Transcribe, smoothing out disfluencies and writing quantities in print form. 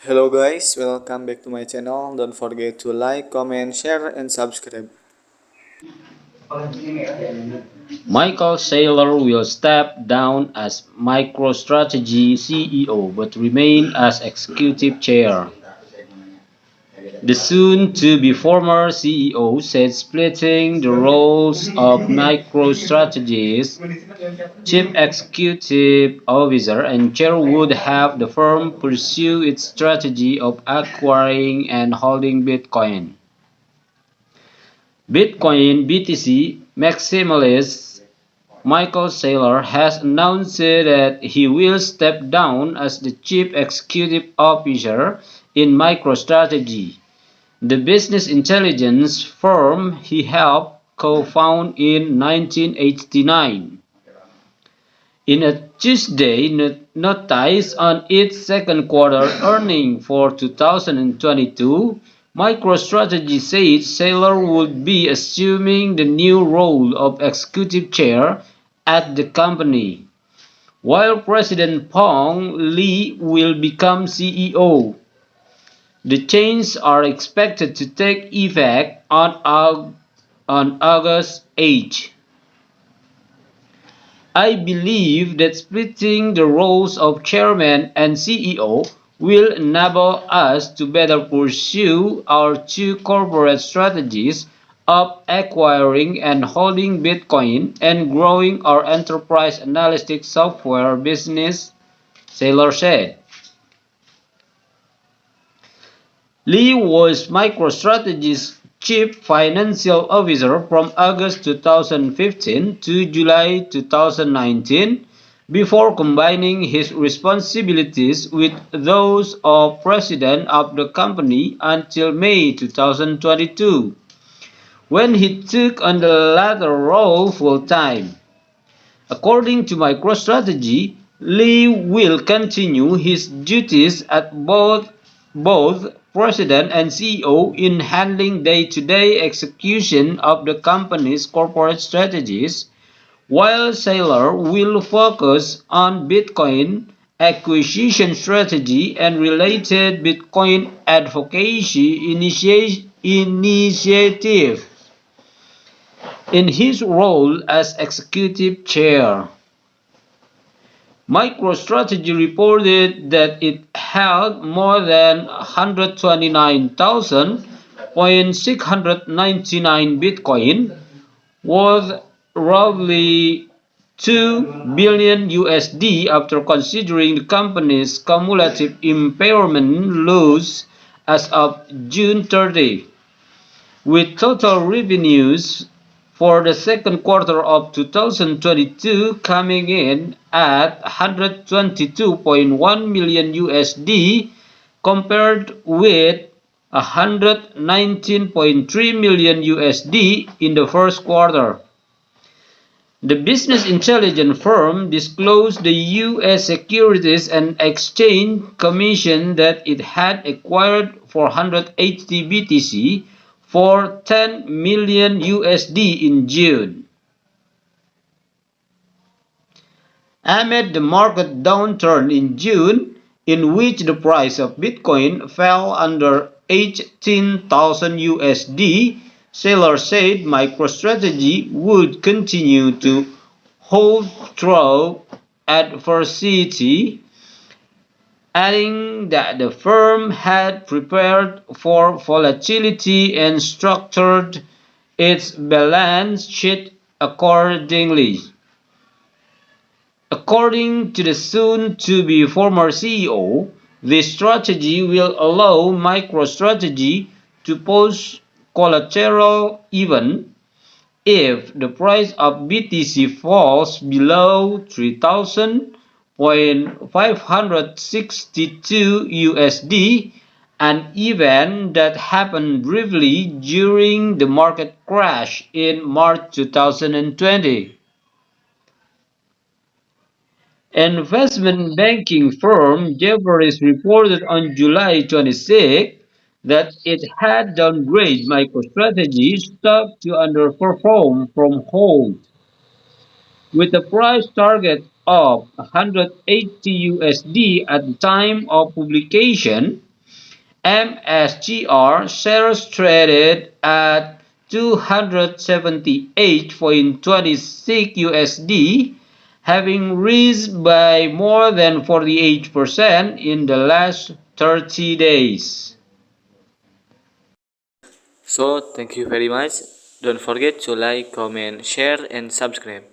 Hello guys, welcome back to my channel. Don't forget to like, comment, share, and subscribe. Michael Saylor will step down as MicroStrategy CEO but remain as executive chair. The soon-to-be former CEO said splitting the roles of MicroStrategy's chief executive officer and chair would have the firm pursue its strategy of acquiring and holding Bitcoin. Bitcoin BTC maximalist Michael Saylor has announced that he will step down as the chief executive officer in MicroStrategy, the business intelligence firm he helped co-found in 1989. In a Tuesday notice on its second quarter earnings for 2022, MicroStrategy said Saylor would be assuming the new role of executive chair at the company, while President Peng Li will become CEO. The changes are expected to take effect on August 8. I believe that splitting the roles of chairman and CEO will enable us to better pursue our two corporate strategies of acquiring and holding Bitcoin and growing our enterprise analytics software business, Saylor said. Lee was MicroStrategy's chief financial officer from August 2015 to July 2019, before combining his responsibilities with those of president of the company until May 2022, when he took on the latter role full-time. According to MicroStrategy, Lee will continue his duties at both President and CEO in handling day-to-day execution of the company's corporate strategies, while Saylor will focus on Bitcoin acquisition strategy and related Bitcoin advocacy initiative in his role as executive chair. MicroStrategy reported that it held more than 129,699 Bitcoin, worth roughly 2 billion USD after considering the company's cumulative impairment loss as of June 30, with total revenues for the second quarter of 2022 coming in at 122.1 million USD compared with 119.3 million USD in the first quarter. The business intelligence firm disclosed the U.S. Securities and Exchange Commission that it had acquired 480 BTC for 10 million USD in June. Amid the market downturn in June, in which the price of Bitcoin fell under 18,000 USD, Saylor said MicroStrategy would continue to hold through adversity, adding that the firm had prepared for volatility and structured its balance sheet accordingly. According to the soon-to-be former CEO, this strategy will allow MicroStrategy to post collateral even if the price of BTC falls below 3,562 USD, an event that happened briefly during the market crash in March 2020. Investment banking firm Jefferies reported on July 26 that it had downgraded MicroStrategy stock to underperform from hold, with a price target of 180 USD at the time of publication. MSGR shares traded at 278.26 USD, having risen by more than 48% in the last 30 days. So thank you very much. Don't forget to like, comment, share and subscribe.